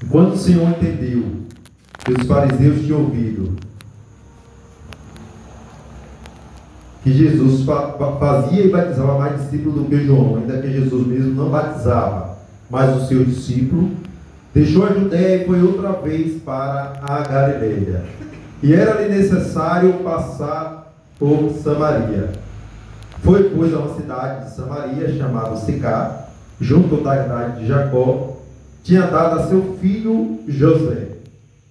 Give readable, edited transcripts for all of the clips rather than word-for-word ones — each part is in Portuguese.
Quando o Senhor entendeu que os fariseus tinham ouvido que Jesus fazia e batizava mais discípulos do que João, ainda que Jesus mesmo não batizava, mas o seu discípulo, deixou a Judéia e foi outra vez para a Galileia. E era-lhe necessário passar por Samaria. Foi, pois, a uma cidade de Samaria, chamada Sicar, junto da idade de Jacó, tinha dado a seu filho José.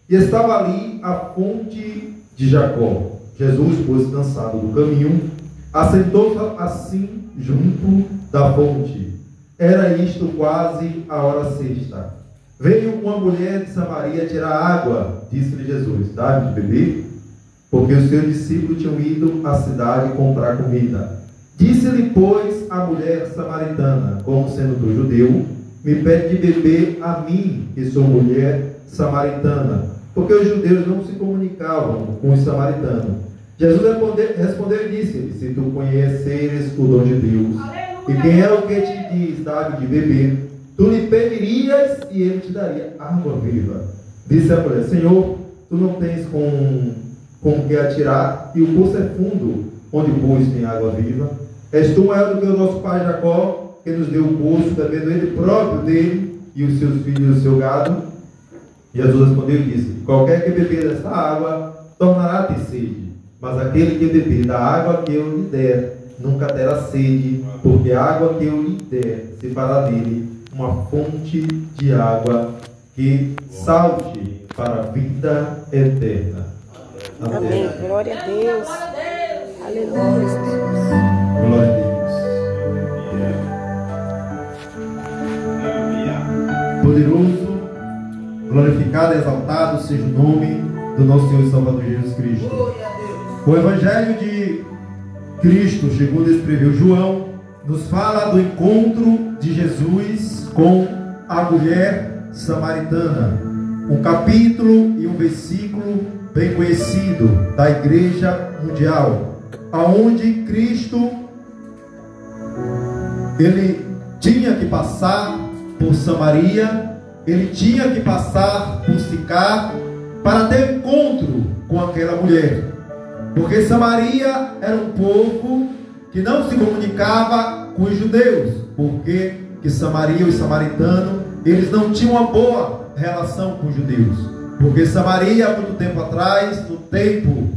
E estava ali a fonte de Jacó. Jesus, pois, cansado do caminho, assentou-se assim junto da fonte. Era isto quase a hora sexta. Veio uma mulher de Samaria tirar água, disse-lhe Jesus: dá-me de beber, porque os seus discípulos tinham ido à cidade comprar comida. Disse-lhe, pois, a mulher samaritana: como sendo tu judeu, me pede de beber a mim, que sou mulher samaritana, porque os judeus não se comunicavam com os samaritanos. Jesus respondeu e disse-lhe: se tu conheceres o dom de Deus, e quem é o que te diz, dá-me de beber, tu lhe pedirias e ele te daria água viva. Disse a mulher: Senhor, tu não tens com que atirar, e o poço é fundo, onde pois tem água viva. És tu maior do que o nosso pai Jacó, que nos deu o poço, bebendo ele próprio dele, e os seus filhos e o seu gado? Jesus respondeu e disse: qualquer que beber desta água tornará-te sede, mas aquele que beber da água que eu lhe der nunca terá sede, porque a água que eu lhe der se fará dele uma fonte de água que salte para a vida eterna. Amém. Glória a Deus. Aleluia. Glória a Deus. Poderoso, glorificado e exaltado seja o nome do nosso Senhor e Salvador Jesus Cristo. O Evangelho de Cristo, segundo escreveu João, nos fala do encontro de Jesus com a mulher samaritana. Um capítulo e um versículo bem conhecido da Igreja Mundial, aonde Cristo ele tinha que passar por Samaria, ele tinha que passar por Sicar para ter encontro com aquela mulher, porque Samaria era um povo que não se comunicava com os judeus, porque que Samaria e os samaritanos, eles não tinham uma boa relação com os judeus, porque Samaria, há muito tempo atrás, no tempo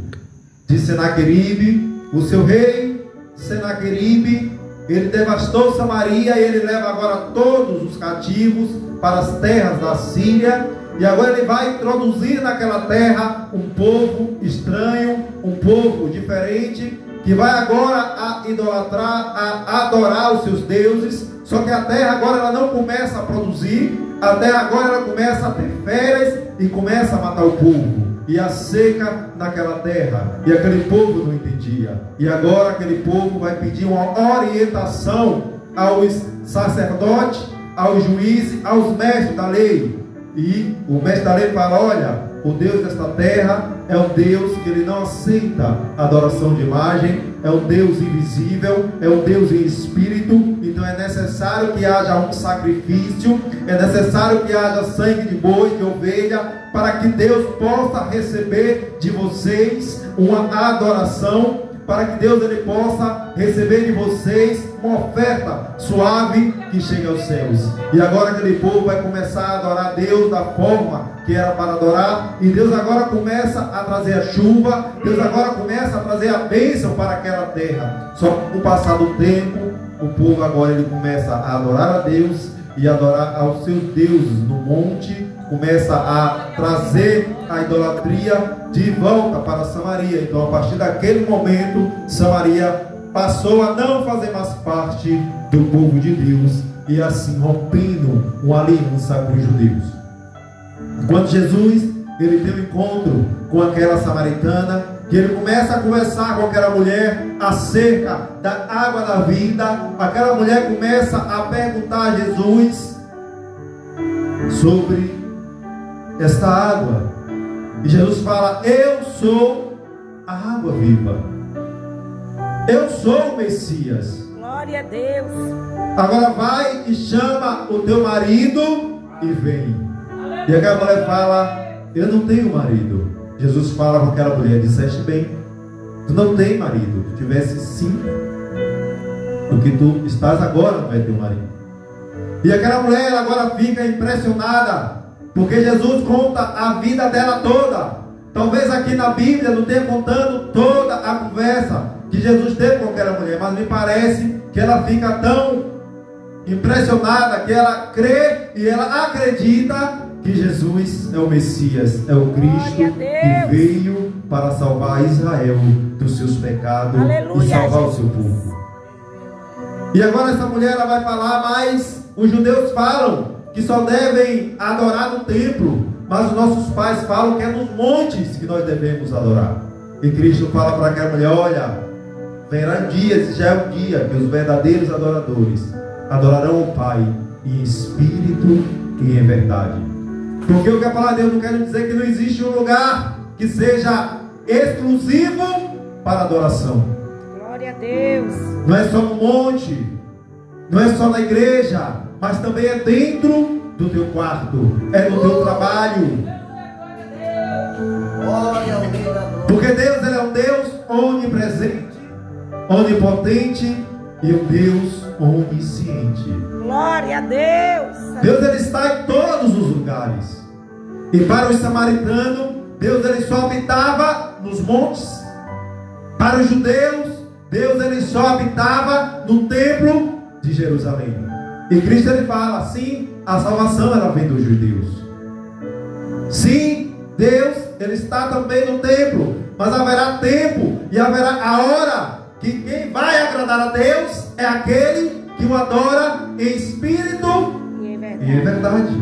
de Senaqueribe, o seu rei Senaqueribe, ele devastou Samaria e ele leva agora todos os cativos para as terras da Síria, e agora ele vai introduzir naquela terra um povo estranho, um povo diferente, que vai agora a idolatrar, a adorar os seus deuses. Só que a terra agora ela não começa a produzir, a terra agora ela começa a ter férias e começa a matar o povo. E a seca naquela terra, e aquele povo não entendia. E agora aquele povo vai pedir uma orientação aos sacerdotes, aos juízes, aos mestres da lei. E o mestre da lei fala: olha, o Deus desta terra é um Deus que ele não aceita adoração de imagem, é um Deus invisível, é um Deus em espírito. Então é necessário que haja um sacrifício, é necessário que haja sangue de boi, de ovelha, para que Deus possa receber de vocês uma adoração, para que Deus ele possa receber de vocês uma oferta suave que chega aos céus. E agora aquele povo vai começar a adorar Deus da forma que era para adorar, e Deus agora começa a trazer a chuva, Deus agora começa a trazer a bênção para aquela terra. Só que com o passar do tempo, o povo agora ele começa a adorar a Deus e adorar aos seus deuses no monte, começa a trazer a idolatria de volta para Samaria. Então a partir daquele momento, Samaria passou a não fazer mais parte do povo de Deus, e assim rompendo uma aliança com os judeus. Quando Jesus ele tem um encontro com aquela samaritana, que ele começa a conversar com aquela mulher acerca da água da vida, aquela mulher começa a perguntar a Jesus sobre esta água, e Jesus fala: eu sou a água viva, eu sou o Messias. Glória a Deus. Agora vai e chama o teu marido e vem. E aquela mulher fala: eu não tenho marido. Jesus fala com aquela mulher: disseste bem, tu não tem marido. Se tivesse sim, o que tu estás agora não é teu marido. E aquela mulher agora fica impressionada, porque Jesus conta a vida dela toda. Talvez aqui na Bíblia não tenha contando toda a conversa que Jesus teve com aquela mulher, mas me parece que ela fica tão impressionada que ela crê e ela acredita que Jesus é o Messias, é o Cristo que veio para salvar Israel dos seus pecados. Aleluia, e salvar Jesus. O seu povo. E agora essa mulher ela vai falar, mas os judeus falam que só devem adorar no templo, mas os nossos pais falam que é nos montes que nós devemos adorar. E Cristo fala para aquela mulher: olha, verão dias, já é um dia que os verdadeiros adoradores adorarão o Pai em espírito e em verdade. Porque o que a palavra de Deus não quer dizer que não existe um lugar que seja exclusivo para adoração. Glória a Deus. Não é só no monte, não é só na igreja, mas também é dentro do teu quarto, é no teu trabalho. Porque Deus, ele é um Deus onipresente, onipotente e um Deus onisciente. Glória a Deus. Deus, ele está em todos os lugares. E para os samaritanos, Deus, ele só habitava nos montes. Para os judeus, Deus, ele só habitava no templo de Jerusalém. E Cristo, ele fala: sim, a salvação ela vem dos judeus. Sim, Deus, ele está também no templo, mas haverá tempo e haverá a hora que quem vai agradar a Deus é aquele que o adora em espírito e em verdade.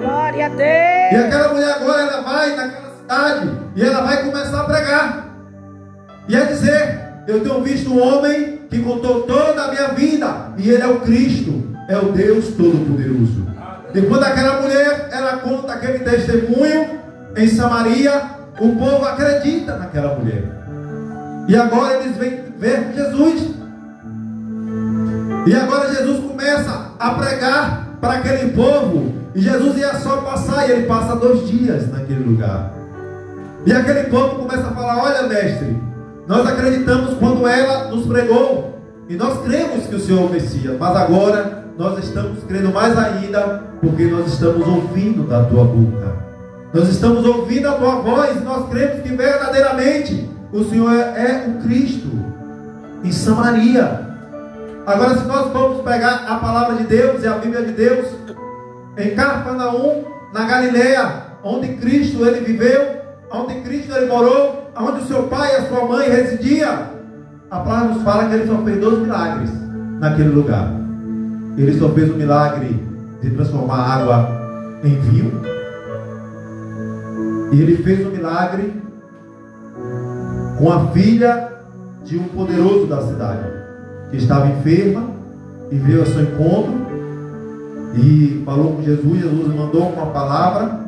Glória a Deus. E aquela mulher agora ela vai naquela cidade e ela vai começar a pregar e a dizer: eu tenho visto um homem que contou toda a minha vida e ele é o Cristo, é o Deus Todo-Poderoso. E quando aquela mulher ela conta aquele testemunho em Samaria, o povo acredita naquela mulher. E agora eles vêm ver Jesus. E agora Jesus começa a pregar para aquele povo. E Jesus ia só passar, e ele passa 2 dias naquele lugar. E aquele povo começa a falar: olha, mestre, nós acreditamos quando ela nos pregou, e nós cremos que o Senhor é o Messias, mas agora nós estamos crendo mais ainda, porque nós estamos ouvindo da tua boca, nós estamos ouvindo a tua voz, e nós cremos que verdadeiramente o Senhor é o Cristo em Samaria. Agora, se nós vamos pegar a palavra de Deus e a Bíblia de Deus, em Cafarnaum, na Galileia, onde Cristo ele viveu, onde Cristo ele morou, onde o seu pai e a sua mãe residia, a palavra nos fala que ele só fez 2 milagres naquele lugar. Ele só fez o milagre de transformar a água em vinho, e ele fez o milagre com a filha de um poderoso da cidade, que estava enferma, e veio ao seu encontro e falou com Jesus. Jesus mandou uma palavra,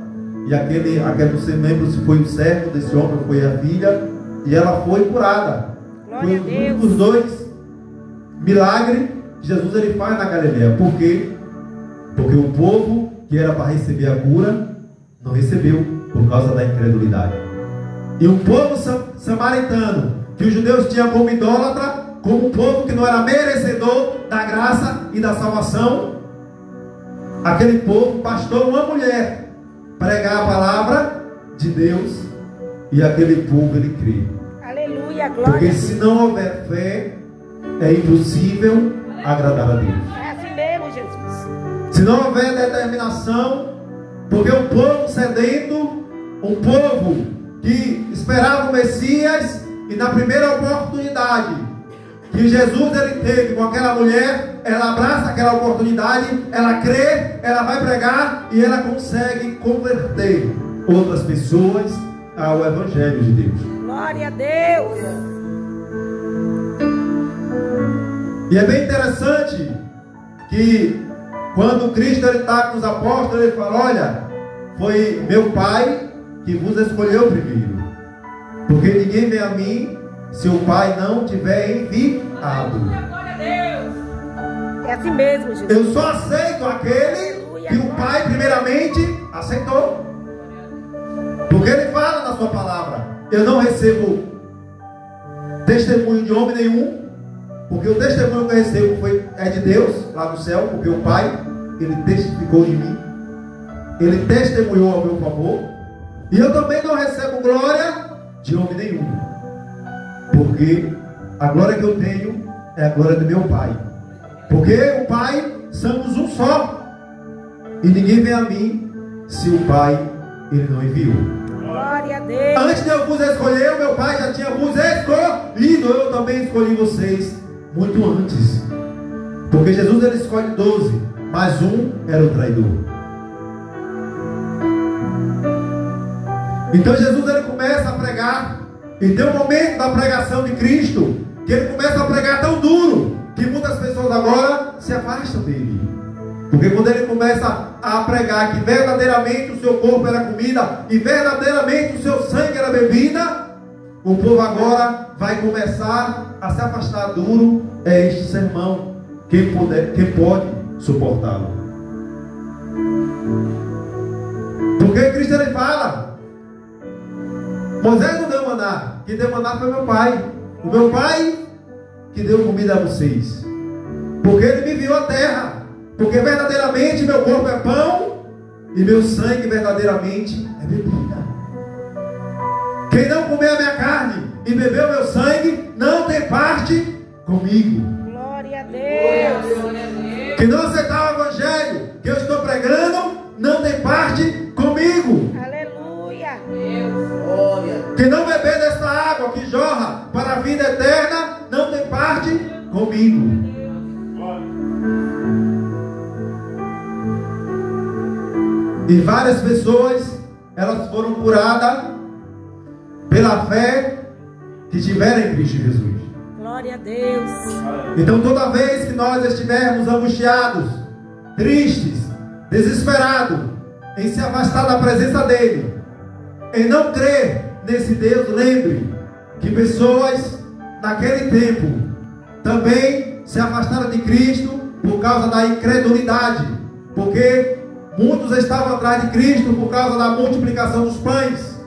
e aquele não sei lembro se foi o servo desse homem, foi a filha, e ela foi curada. Foi os únicos 2 milagres que Jesus ele faz na Galileia. Por quê? Porque o povo que era para receber a cura não recebeu, por causa da incredulidade. E o povo samaritano, que os judeus tinham como idólatra, como um povo que não era merecedor da graça e da salvação, aquele povo bastou uma mulher pregar a palavra de Deus, e aquele povo ele crê. Aleluia, glória. Porque se não houver fé, é impossível agradar a Deus. É assim mesmo, Jesus. Se não houver determinação, porque um povo sedento, um povo que esperava o Messias, e na primeira oportunidade que Jesus ele teve com aquela mulher, ela abraça aquela oportunidade, ela crê, ela vai pregar, e ela consegue converter outras pessoas ao Evangelho de Deus. Glória a Deus. E é bem interessante que quando Cristo está com os apóstolos, ele fala: olha, foi meu Pai que vos escolheu primeiro, porque ninguém vem a mim se o Pai não tiver enviado. É assim mesmo, Jesus. Eu só aceito aquele que o Pai primeiramente aceitou. Porque ele fala na sua palavra: eu não recebo testemunho de homem nenhum, porque o testemunho que eu recebo é de Deus, lá do céu, porque o Pai, ele testificou de mim, ele testemunhou ao meu favor. E eu também não recebo glória de homem nenhum, porque a glória que eu tenho é a glória do meu Pai, porque o Pai somos um só, e ninguém vem a mim se o Pai ele não enviou. Glória a Deus. Antes de eu vos escolher, o meu Pai já tinha vos escolhido. Eu também escolhi vocês muito antes, porque Jesus ele escolhe 12, mas um era o traidor. Então Jesus ele começa a pregar, e tem um momento da pregação de Cristo que ele começa a pregar tão duro que muitas pessoas agora se afastam dele. Porque quando ele começa a pregar que verdadeiramente o seu corpo era comida e verdadeiramente o seu sangue era bebida, o povo agora vai começar a se afastar duro. É este sermão, quem pode suportá-lo? Porque Cristo ele fala: Moisés não deu maná, quem deu maná foi meu Pai. O meu Pai que deu comida a vocês, porque ele me enviou à terra. Porque verdadeiramente meu corpo é pão e meu sangue verdadeiramente é bebida. Quem não comer a minha carne e beber o meu sangue não tem parte comigo. Glória a Deus. Quem não aceitar o evangelho que eu estou pregando não tem parte comigo. Aleluia. Quem não beber desta água que jorra para a vida eterna não tem parte comigo. E várias pessoas, elas foram curadas pela fé que tiveram em Cristo Jesus. Glória a Deus. Então toda vez que nós estivermos angustiados, tristes, desesperados, em se afastar da presença dele, em não crer nesse Deus, lembre que pessoas naquele tempo também se afastaram de Cristo por causa da incredulidade, porque muitos estavam atrás de Cristo por causa da multiplicação dos pães.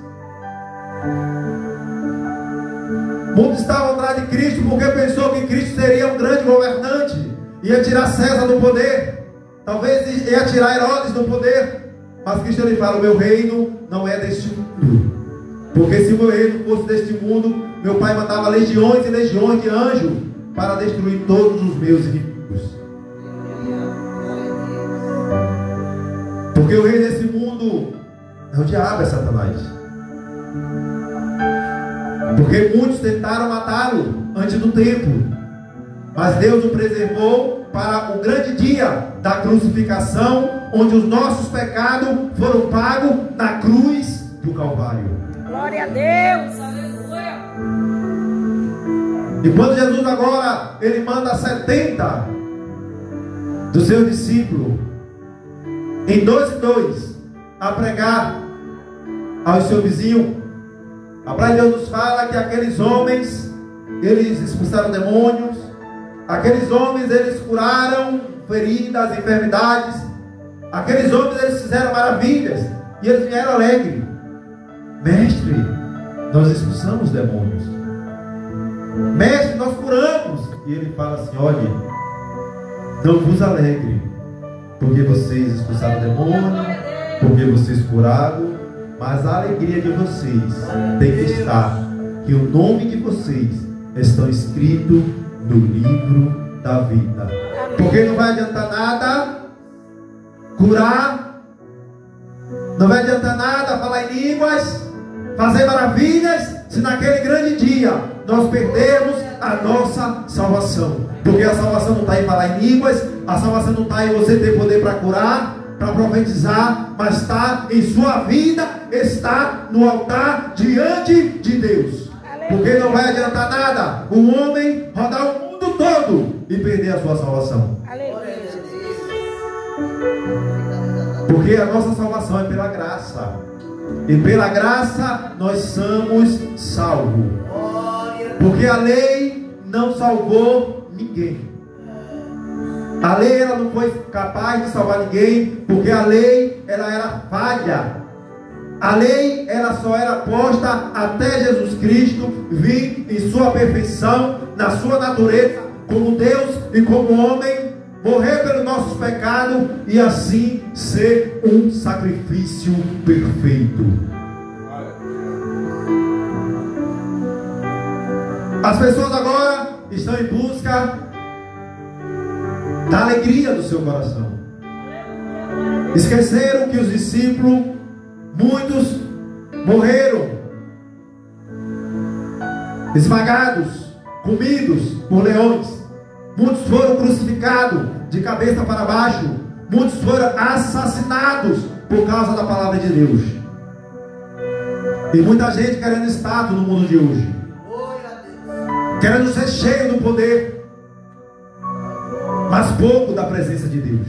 Muitos estavam atrás de Cristo porque pensou que Cristo seria um grande governante, ia tirar César do poder, talvez ia tirar Herodes do poder. Mas Cristo ele fala: o meu reino não é deste mundo, porque se o meu reino fosse deste mundo, meu Pai mandava legiões e legiões de anjos para destruir todos os meus inimigos. Porque o rei desse mundo é o diabo, é Satanás. Porque muitos tentaram matá-lo antes do tempo, mas Deus o preservou para o grande dia da crucificação, onde os nossos pecados foram pagos na cruz do Calvário. Glória a Deus. E quando Jesus agora ele manda 70 dos seus discípulos em 2 e 2 a pregar ao seu vizinho, a palavra de Deus nos fala que aqueles homens eles expulsaram demônios, aqueles homens eles curaram feridas, enfermidades, aqueles homens eles fizeram maravilhas, e eles vieram alegres: mestre, nós expulsamos demônios, mestre, nós curamos. E ele fala assim: olhe, não vos alegre porque vocês expulsaram demônio, porque vocês curaram, mas a alegria de vocês tem que estar que o nome de vocês estão escrito no livro da vida. Porque não vai adiantar nada curar, não vai adiantar nada falar em línguas, fazer maravilhas, se naquele grande dia nós perdermos a nossa salvação. Porque a salvação não está em falar em línguas, a salvação não está em você ter poder para curar, para profetizar, mas está em sua vida, está no altar diante de Deus. Porque não vai adiantar nada o homem rodar o mundo todo e perder a sua salvação. Porque a nossa salvação é pela graça, e pela graça nós somos salvos. Porque a lei não salvou ninguém. A lei ela não foi capaz de salvar ninguém, porque a lei ela era falha. A lei ela só era posta até Jesus Cristo vir em sua perfeição, na sua natureza, como Deus e como homem, morrer pelos nossos pecados e assim ser um sacrifício perfeito. As pessoas agora estão em busca da alegria do seu coração. Esqueceram que os discípulos, muitos morreram, esmagados, comidos por leões. Muitos foram crucificados de cabeça para baixo. Muitos foram assassinados por causa da palavra de Deus. E muita gente querendo status no mundo de hoje, querendo ser cheio do poder, mas pouco da presença de Deus.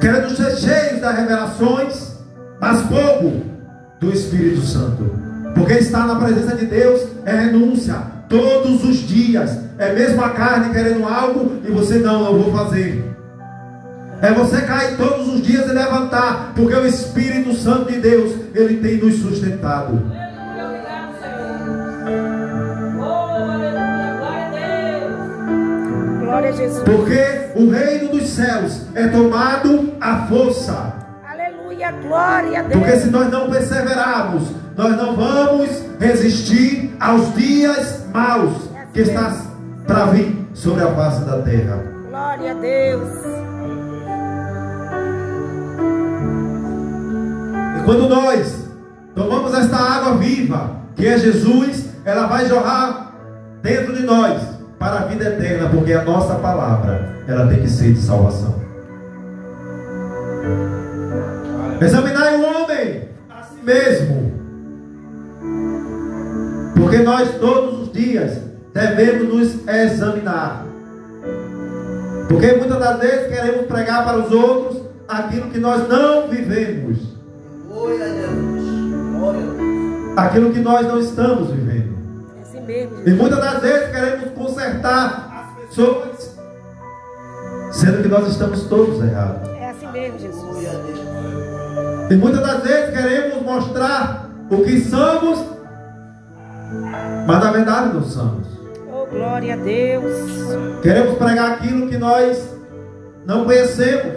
Querendo ser cheios das revelações, mas pouco do Espírito Santo. Porque estar na presença de Deus é renúncia todos os dias. É mesmo a carne querendo algo e você não vou fazer. É você cair todos os dias e levantar, porque o Espírito Santo de Deus, ele tem nos sustentado. Glória a Jesus. Porque o reino dos céus é tomado à força. Aleluia, glória a Deus. Porque se nós não perseverarmos, nós não vamos resistir aos dias maus que está para vir sobre a face da terra. Glória a Deus. E quando nós tomamos esta água viva, que é Jesus, ela vai jorrar dentro de nós para a vida eterna, porque a nossa palavra, ela tem que ser de salvação. Examinai o homem a si mesmo, porque nós todos os dias devemos nos examinar. Porque muitas das vezes queremos pregar para os outros aquilo que nós não vivemos, aquilo que nós não estamos vivendo. É assim mesmo, E Jesus. muitas das vezes queremos consertar as pessoas, sendo que nós estamos todos errados. É assim mesmo, Jesus. E muitas das vezes queremos mostrar o que somos, mas na verdade não somos. Oh, glória a Deus. Queremos pregar aquilo que nós não conhecemos,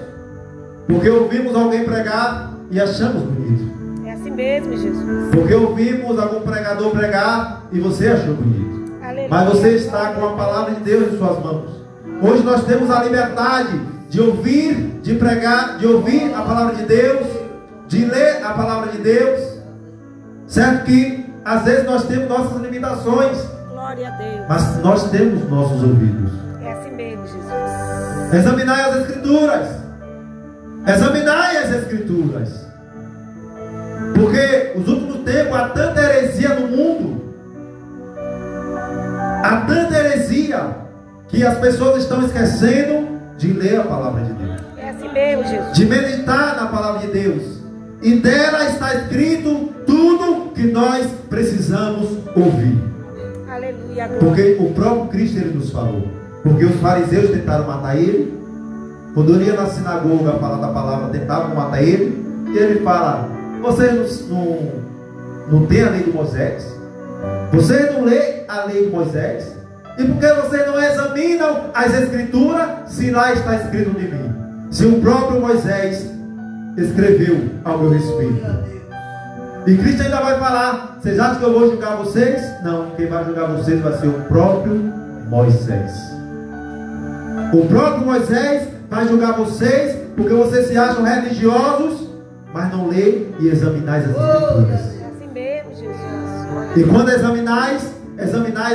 porque ouvimos alguém pregar e achamos bonito. É assim mesmo, Jesus. Porque ouvimos algum pregador pregar e você achou bonito. Aleluia. Mas você está com a palavra de Deus em suas mãos. Hoje nós temos a liberdade de ouvir, de pregar, de ouvir a palavra de Deus, de ler a palavra de Deus. Certo que às vezes nós temos nossas limitações, Glória a Deus. mas nós temos nossos ouvidos. É assim mesmo, Jesus. Examinai as Escrituras. Examinai as Escrituras. Porque os últimos tempos há tanta heresia no mundo. Há tanta heresia que as pessoas estão esquecendo de ler a palavra de Deus, É assim mesmo, Jesus. de meditar na palavra de Deus. E dela está escrito tudo que nós precisamos ouvir. Aleluia, glória. Porque o próprio Cristo ele nos falou. Porque os fariseus tentaram matar ele. Quando ele ia na sinagoga falar da palavra, tentavam matar ele. E ele fala: vocês não têm a lei de Moisés? Vocês não lêem a lei de Moisés? E por que vocês não examinam as Escrituras, se lá está escrito de mim? Se o próprio Moisés escreveu ao meu respeito. E Cristo ainda vai falar: vocês acham que eu vou julgar vocês? Não, quem vai julgar vocês vai ser o próprio Moisés. O próprio Moisés vai julgar vocês, porque vocês se acham religiosos, mas não lê e examinais as Escrituras. É assim mesmo, Jesus. E quando examinais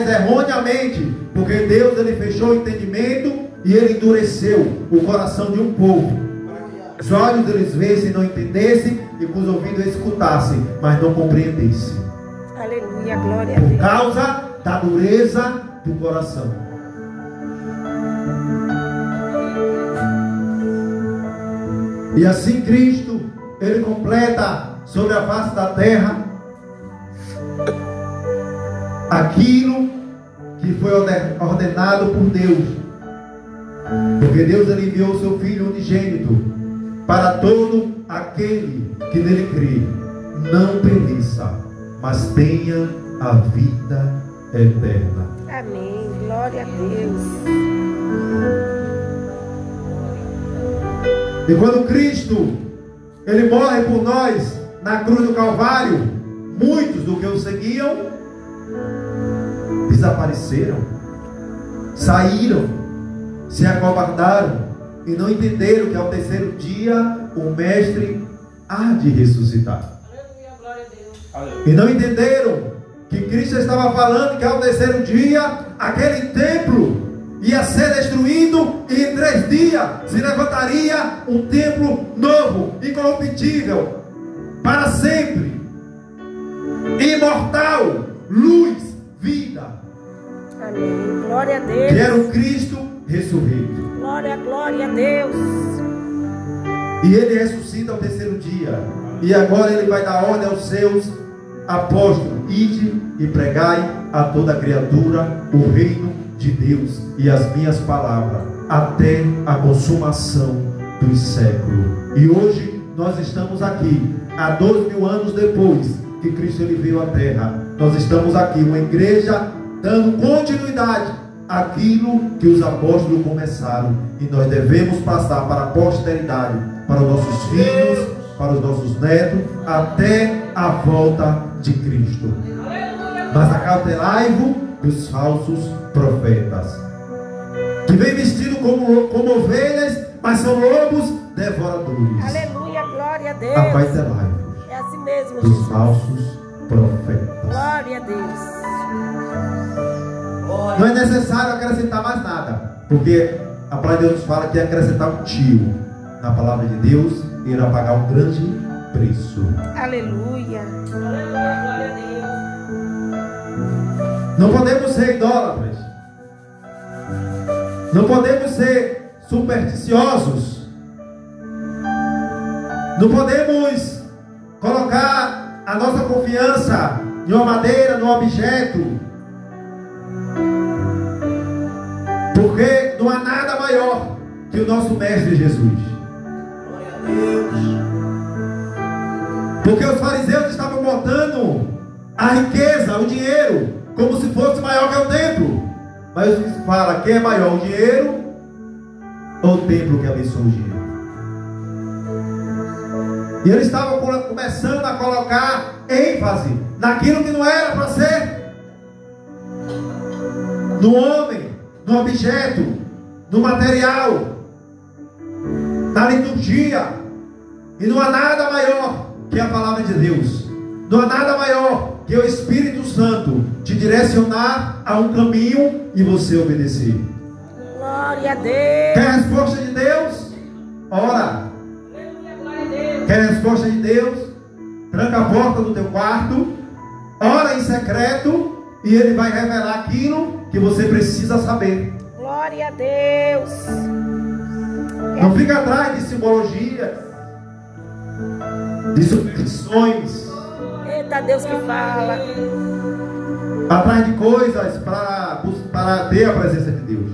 erroneamente, porque Deus ele fechou o entendimento e ele endureceu o coração de um povo. Os olhos eles vissem e não entendessem, e com os ouvidos escutassem, mas não compreendessem, Aleluia, glória a por Deus. causa da dureza do coração. E assim Cristo ele completa sobre a face da terra aquilo que foi ordenado por Deus. Porque Deus ele enviou o seu Filho unigênito para todo aquele que nele crê, não pereça, mas tenha a vida eterna. Amém. Glória a Deus. E quando Cristo ele morre por nós na cruz do Calvário, muitos do que o seguiam desapareceram, saíram, se acovardaram e não entenderam que ao terceiro dia o Mestre há de ressuscitar. E não entenderam que Cristo estava falando que ao terceiro dia aquele templo ia ser destruído e em 3 dias se levantaria um templo novo, incorruptível, para sempre, imortal, luz, vida. Amém. Glória a Deus. Que era o Cristo ressurreto. Glória, glória a Deus. E ele ressuscita ao terceiro dia. E agora ele vai dar ordem aos seus apóstolos: ide e pregai a toda criatura o reino de Deus e as minhas palavras até a consumação dos séculos. E hoje nós estamos aqui, há 2.000 anos depois que Cristo ele veio à terra. Nós estamos aqui, uma igreja dando continuidade àquilo que os apóstolos começaram, e nós devemos passar para a posteridade, para os nossos filhos, para os nossos netos, até a volta de Cristo. Mas acautelai-vos dos falsos profetas, que vêm vestidos como ovelhas, mas são lobos devoradores. Aleluia, glória a Deus. Acautelai-vos É assim mesmo, dos Jesus. falsos profetas. Glória a Deus. Não é necessário acrescentar mais nada, porque a palavra de Deus nos fala que acrescentar um tio na palavra de Deus irá pagar um grande preço. Aleluia. Glória a Deus. Não podemos ser idólatras, não podemos ser supersticiosos, não podemos colocar a nossa confiança em uma madeira, num objeto, porque não há nada maior que o nosso Mestre Jesus. Porque os fariseus estavam botando a riqueza, o dinheiro, como se fosse maior que o templo. Mas Jesus fala: quem é maior, o dinheiro ou o templo que abençoa o dinheiro? E eles estavam começando a colocar ênfase naquilo que não era para ser, no homem, no objeto, no material, na liturgia. E não há nada maior que a palavra de Deus. Não há nada maior que o Espírito Santo te direcionar a um caminho e você obedecer. Glória a Deus. Quer a resposta de Deus? Ora. Quer a resposta de Deus? Tranca a porta do teu quarto, ora em secreto, e Ele vai revelar aquilo que você precisa saber. Glória a Deus. Não fica atrás de simbologia, de superstições, Eita Deus que fala. atrás de coisas para ter a presença de Deus.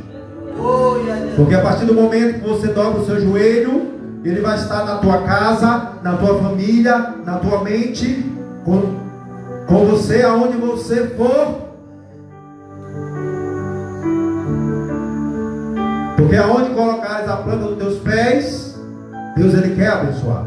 Porque a partir do momento que você dobra o seu joelho, Ele vai estar na tua casa, na tua família, na tua mente, com você aonde você for. Porque aonde colocares a planta dos teus pés, Deus Ele quer abençoar.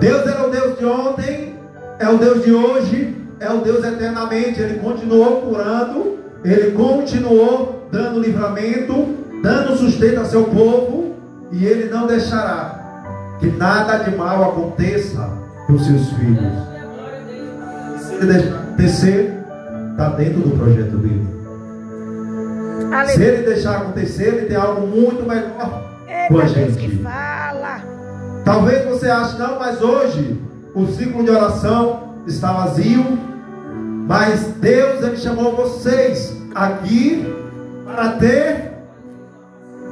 Deus é o Deus de ontem, é o Deus de hoje, é o Deus eternamente. Ele continuou curando, Ele continuou dando livramento, dando sustento a seu povo, e Ele não deixará que nada de mal aconteça com os seus filhos. Se Ele deixar acontecer, está dentro do projeto dele. Aleluia. Se Ele deixar acontecer, Ele tem algo muito melhor com a Eita Deus que gente. fala. Talvez você ache: não, mas hoje o ciclo de oração está vazio. Mas Deus Ele chamou vocês aqui para ter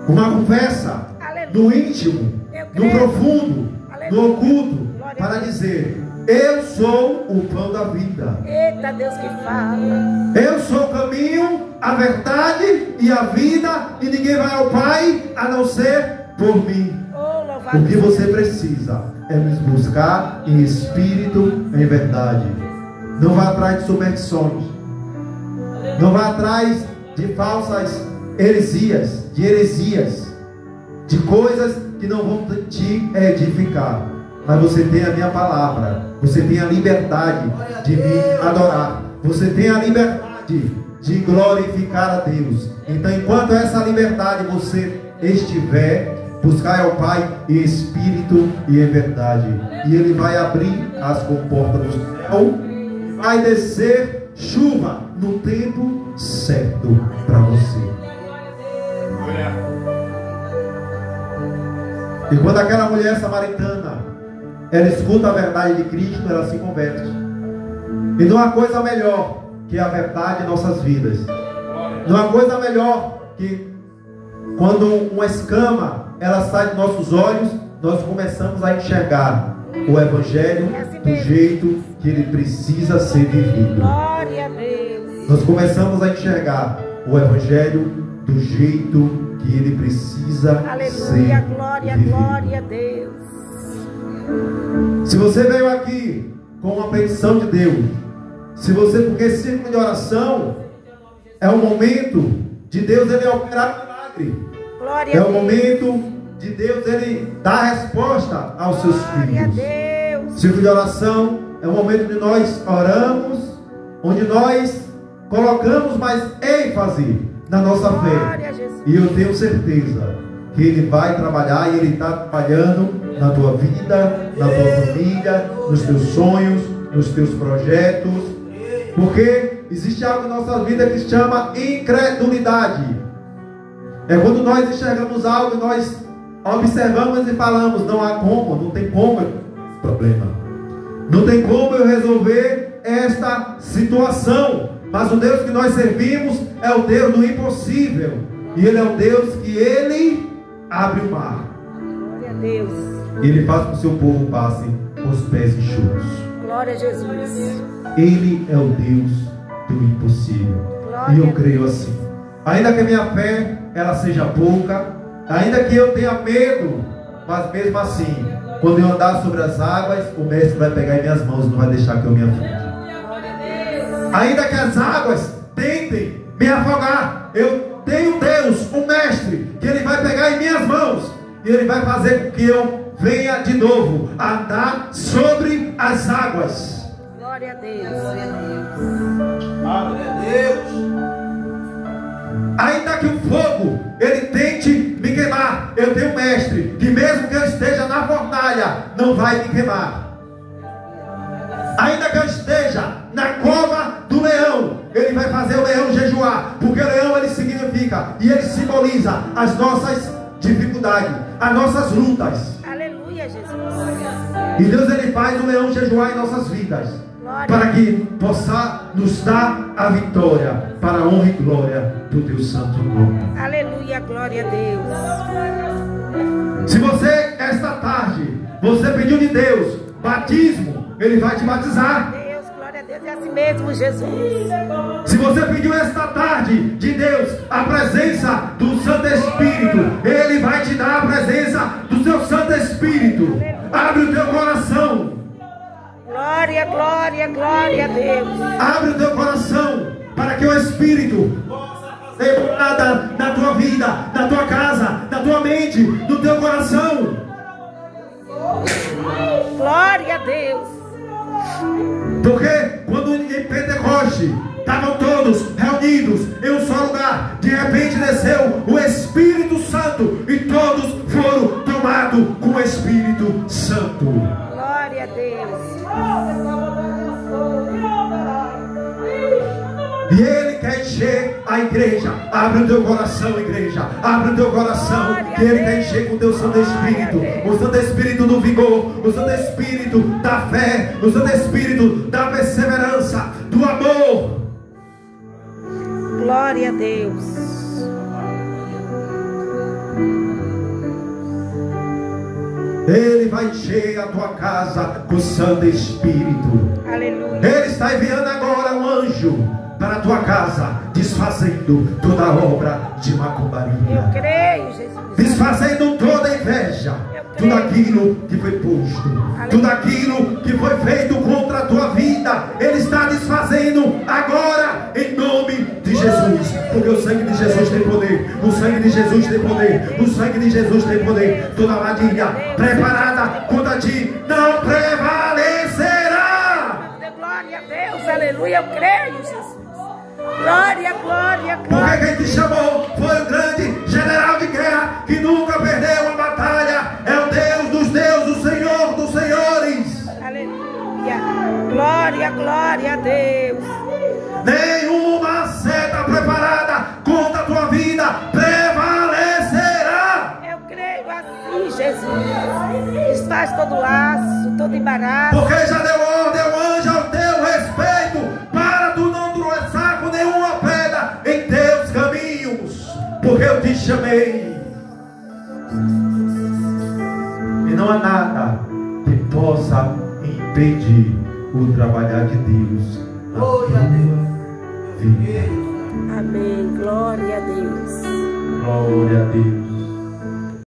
uma conversa no íntimo, no profundo, no oculto, para dizer: eu sou o pão da vida. Eita, Deus que fala. Eu sou o caminho, a verdade e a vida, e ninguém vai ao Pai a não ser por mim. Oh, louvado O que você precisa é nos buscar em espírito, em verdade. Não vá atrás de superstições. Não vá atrás de falsas heresias, de coisas que não vão te edificar. Mas você tem a minha palavra. Você tem a liberdade de me adorar. Você tem a liberdade de glorificar a Deus. Então, enquanto essa liberdade você estiver, buscar ao Pai em espírito e em verdade. E Ele vai abrir as comportas do céu, vai descer chuva no tempo certo para você. E quando aquela mulher samaritana, ela escuta a verdade de Cristo, ela se converte. E não há coisa melhor que a verdade em nossas vidas. Não há coisa melhor que quando uma escama ela sai dos nossos olhos, nós começamos a enxergar o Evangelho do jeito que ele precisa ser vivido. Glória a Deus. Nós começamos a enxergar o Evangelho do jeito que ele precisa Aleluia, ser glória, vivido. glória a Deus. Se você veio aqui com uma petição de Deus, porque esse círculo de oração é o momento de Deus ele operar milagre. Glória É a o Deus. momento de Deus ele dar resposta aos seus Glória a filhos. Deus. Círculo de oração é o momento de nós oramos, onde nós colocamos mais ênfase na nossa fé. Glória a Jesus. E eu tenho certeza que Ele vai trabalhar e Ele está trabalhando na tua vida, na tua família, nos teus sonhos, nos teus projetos. Porque existe algo na nossa vida que se chama incredulidade. É quando nós enxergamos algo e nós observamos e falamos, não há como, não tem como esse problema. Não tem como eu resolver esta situação. Mas o Deus que nós servimos é o Deus do impossível. E Ele é o Deus que Ele abre o mar. Glória a Deus. E Ele faz com que o seu povo passe com os pés enxutos. Glória a Jesus. Ele é o Deus do impossível. Glória E eu a creio assim. Ainda que a minha fé ela seja pouca, ainda que eu tenha medo, mas mesmo assim, quando eu andar sobre as águas, o Mestre vai pegar em minhas mãos e não vai deixar que eu me afogue. Ainda que as águas tentem me afogar, eu tenho Deus, o Mestre, que Ele vai pegar em minhas mãos e Ele vai fazer com que eu venha de novo a andar sobre as águas. Glória a Deus. Glória a Deus. Ainda que o fogo ele tente me queimar, eu tenho um Mestre que mesmo que eu esteja na fornalha, não vai me queimar. Ainda que eu esteja na cova do leão, Ele vai fazer o leão jejuar, porque o leão ele significa e ele simboliza as nossas dificuldades, as nossas lutas. Aleluia, Jesus. E Deus ele faz o leão jejuar em nossas vidas, Glória. para que possa nos dar a vitória, para a honra e glória do teu santo nome. Aleluia, glória a Deus. Se você, esta tarde, você pediu de Deus batismo, Ele vai te batizar. Deus, glória a Deus. É assim mesmo, Jesus. Se você pediu esta tarde de Deus a presença do Santo Espírito, Ele vai te dar a presença do seu Santo Espírito. Abre o teu coração. Glória, glória, glória a Deus. Abre o teu coração para que o Espírito possa fazer morada na tua vida, na tua casa, na tua mente, no teu coração. Glória a Deus. Porque quando em Pentecoste estavam todos reunidos em um só lugar, de repente desceu o Espírito Santo e todos foram tomados com o Espírito Santo. Glória a Deus. E Ele quer encher a igreja. Abre o teu coração, igreja. Abre o teu coração, que Ele quer encher com o teu Santo Espírito. O Santo Espírito do vigor, o Santo Espírito da fé, o Santo Espírito da perseverança, do amor. Glória a Deus. Ele vai encher a tua casa com o Santo Espírito. Aleluia. Ele está enviando agora um anjo para a tua casa, desfazendo toda obra de macumbaria. Eu creio, Jesus. Desfazendo toda inveja, tudo aquilo que foi posto, tudo aquilo que foi feito contra a tua vida, Ele está desfazendo agora em nome de Jesus, porque o sangue de Jesus tem poder, o sangue de Jesus tem poder, o sangue de Jesus tem poder. Toda armadilha preparada contra ti não prevalecerá. Glória a Deus, aleluia, eu creio, Jesus. Glória, glória, Porque glória. quem te chamou foi o grande general de guerra que nunca perdeu a batalha. É o Deus dos deuses, o Senhor dos senhores. Aleluia. Glória, glória a Deus. Nenhuma seta preparada contra a tua vida prevalecerá. Eu creio assim, Jesus. Desfaz todo laço, todo embaraço. Porque já deu ordem ao anjo ao teu respeito, para tu não tropeçar com nenhuma pedra em teus caminhos. Porque eu te chamei. E não há nada que possa impedir o trabalhar de Deus. Glória a Deus. Vida. Amém. Glória a Deus. Glória a Deus.